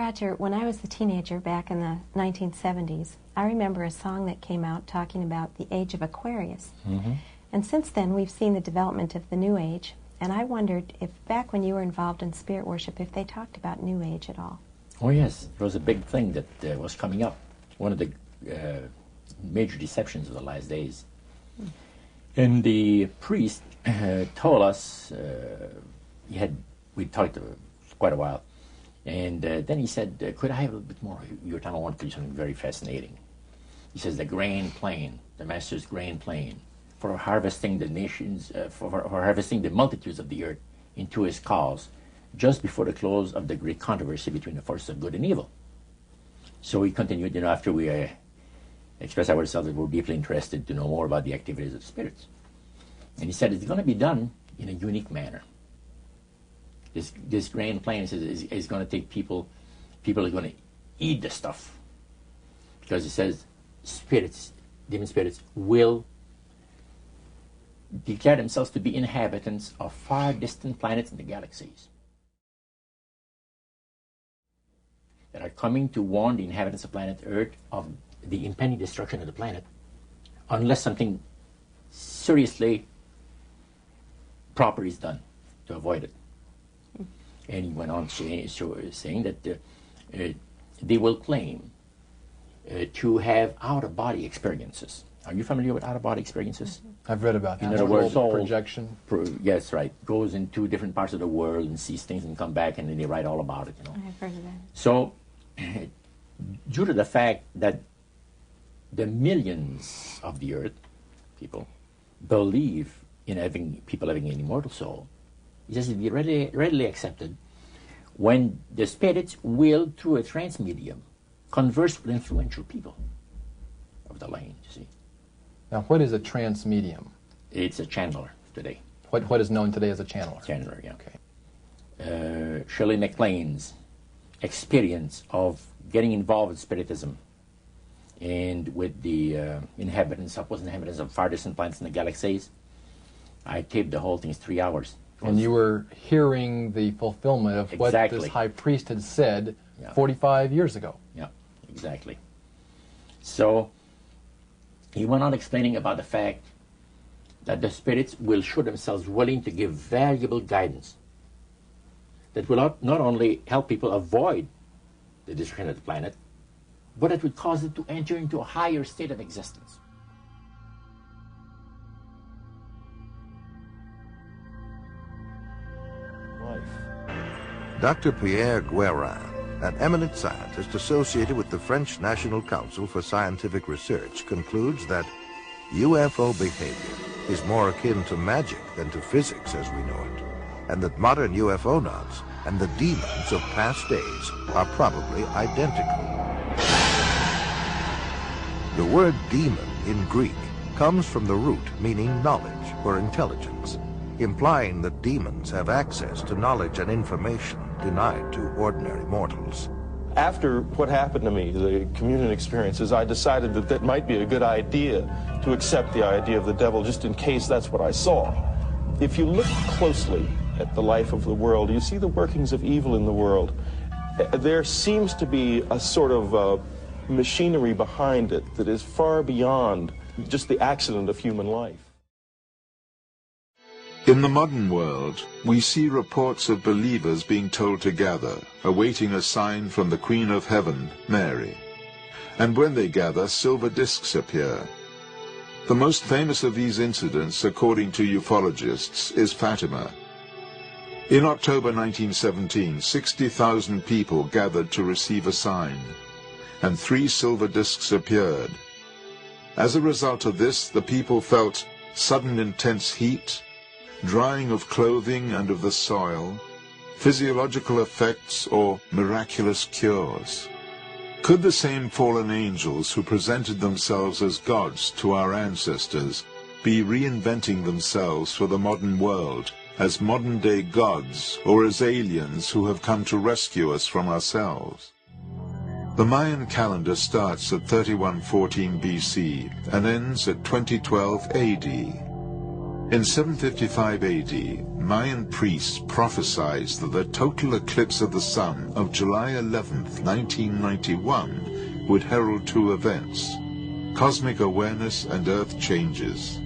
Roger, when I was a teenager back in the 1970s, I remember a song that came out talking about the age of Aquarius. Mm-hmm. And since then, we've seen the development of the New Age, and I wondered if back when you were involved in spirit worship, if they talked about New Age at all. Oh yes, it was a big thing that was coming up. One of the major deceptions of the last days. And the priest told us, we talked for quite a while, and then he said, could I have a little bit more of your time? I want to do something very fascinating. He says, the grain plain, the master's grain plain, for harvesting the nations, for harvesting the multitudes of the earth into his cause, just before the close of the great controversy between the forces of good and evil. So we continued, after we expressed ourselves that we're deeply interested to know more about the activities of spirits. And he said it's going to be done in a unique manner. This grand plan is going to take people are going to eat the stuff. Because it says spirits, demon spirits, will declare themselves to be inhabitants of far distant planets in the galaxies that are coming to warn the inhabitants of planet Earth of the impending destruction of the planet unless something seriously proper is done to avoid it. And he went on saying that they will claim to have out-of-body experiences. Are you familiar with out-of-body experiences? I've read about that. In other words, projection. Yes, right. Goes into different parts of the world and sees things and come back and then they write all about it. I've heard of that. So, due to the fact that the millions of the earth, people, believe in people having an immortal soul, he says it be readily accepted when the spirits will, through a trance medium, converse with influential people of the land, you see. Now, what is a trance medium? It's a channeler today. What is known today as a channeler? Channeler, yeah. Okay. Shirley MacLaine's experience of getting involved with spiritism and with the supposed inhabitants of far distant planets in the galaxies, I taped the whole thing. It's 3 hours. And you were hearing the fulfillment of Exactly. what this high priest had said 45 years ago. Yeah, exactly. So he went on explaining about the fact that the spirits will show themselves willing to give valuable guidance that will not only help people avoid the destruction of the planet, but it would cause them to enter into a higher state of existence. Dr. Pierre Guérin, an eminent scientist associated with the French National Council for Scientific Research, concludes that UFO behavior is more akin to magic than to physics as we know it, and that modern UFOnauts and the demons of past days are probably identical. The word demon in Greek comes from the root meaning knowledge or intelligence, implying that demons have access to knowledge and information denied to ordinary mortals. After what happened to me, the communion experiences, I decided that that might be a good idea to accept the idea of the devil just in case that's what I saw. If you look closely at the life of the world, you see the workings of evil in the world. There seems to be a sort of machinery behind it that is far beyond just the accident of human life. In the modern world, we see reports of believers being told to gather, awaiting a sign from the Queen of Heaven, Mary. And when they gather, silver discs appear. The most famous of these incidents, according to ufologists, is Fatima. In October 1917, 60,000 people gathered to receive a sign, and 3 silver discs appeared. As a result of this, the people felt sudden intense heat, drying of clothing and of the soil, physiological effects, or miraculous cures. Could the same fallen angels who presented themselves as gods to our ancestors be reinventing themselves for the modern world as modern-day gods or as aliens who have come to rescue us from ourselves? The Mayan calendar starts at 3114 BC and ends at 2012 AD. In 755 AD, Mayan priests prophesied that the total eclipse of the sun of July 11th, 1991 would herald two events: cosmic awareness and earth changes.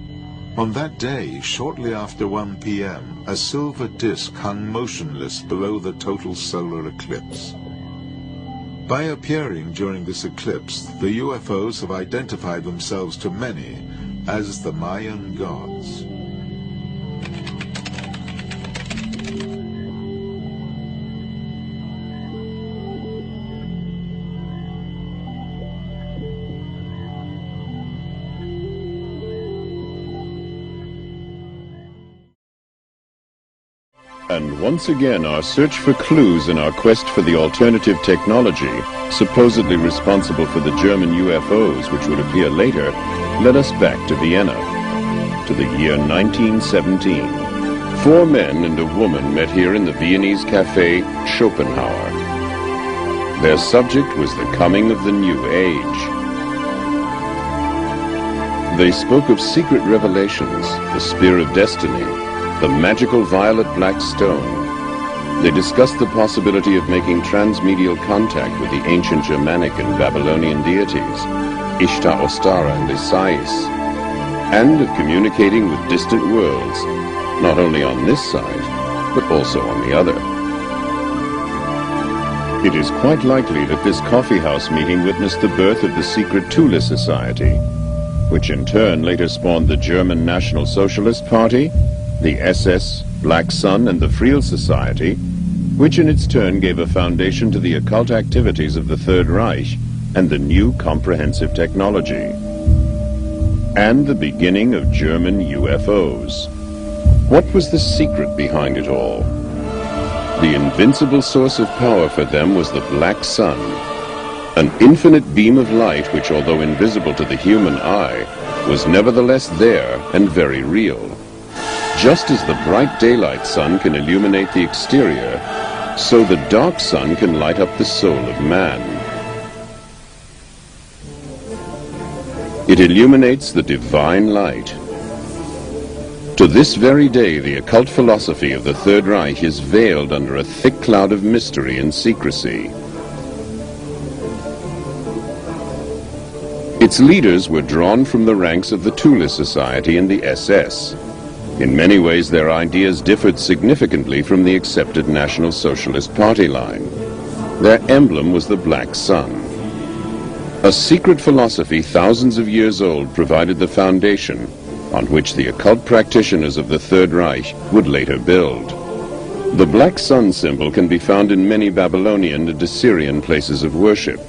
On that day, shortly after 1 p.m., a silver disk hung motionless below the total solar eclipse. By appearing during this eclipse, the UFOs have identified themselves to many as the Mayan gods. And once again, our search for clues in our quest for the alternative technology, supposedly responsible for the German UFOs which would appear later, led us back to Vienna, to the year 1917. 4 men and a woman met here in the Viennese cafe Schopenhauer. Their subject was the coming of the New Age. They spoke of secret revelations, the spear of destiny, the magical violet black stone. They discussed the possibility of making transmedial contact with the ancient Germanic and Babylonian deities, Ishtar, Ostara, and Isais, and of communicating with distant worlds, not only on this side, but also on the other. It is quite likely that this coffeehouse meeting witnessed the birth of the secret Thule Society, which in turn later spawned the German National Socialist Party, the SS, Black Sun, and the Friel Society, which in its turn gave a foundation to the occult activities of the Third Reich and the new comprehensive technology, and the beginning of German UFOs. What was the secret behind it all? The invincible source of power for them was the Black Sun, an infinite beam of light which, although invisible to the human eye, was nevertheless there and very real. Just as the bright daylight sun can illuminate the exterior, so the dark sun can light up the soul of man. It illuminates the divine light. To this very day, the occult philosophy of the Third Reich is veiled under a thick cloud of mystery and secrecy. Its leaders were drawn from the ranks of the Thule Society and the SS. In many ways, their ideas differed significantly from the accepted National Socialist Party line. Their emblem was the Black Sun. A secret philosophy thousands of years old provided the foundation on which the occult practitioners of the Third Reich would later build. The Black Sun symbol can be found in many Babylonian and Assyrian places of worship.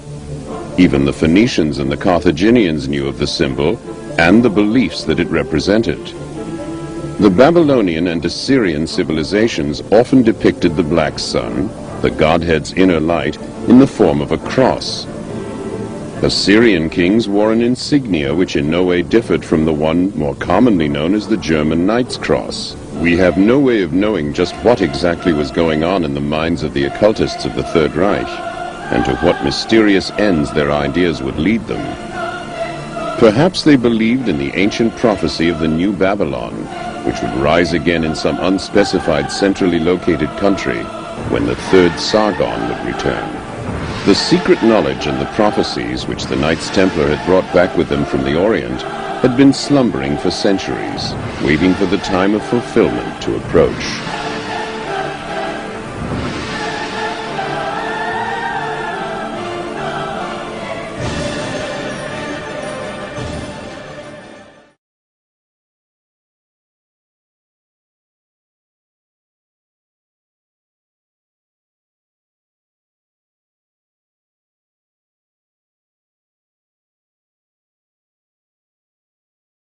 Even the Phoenicians and the Carthaginians knew of the symbol and the beliefs that it represented. The Babylonian and Assyrian civilizations often depicted the Black Sun, the Godhead's inner light, in the form of a cross. Assyrian kings wore an insignia which in no way differed from the one more commonly known as the German Knight's Cross. We have no way of knowing just what exactly was going on in the minds of the occultists of the Third Reich, and to what mysterious ends their ideas would lead them. Perhaps they believed in the ancient prophecy of the New Babylon, which would rise again in some unspecified centrally located country when the third Sargon would return. The secret knowledge and the prophecies which the Knights Templar had brought back with them from the Orient had been slumbering for centuries, waiting for the time of fulfillment to approach.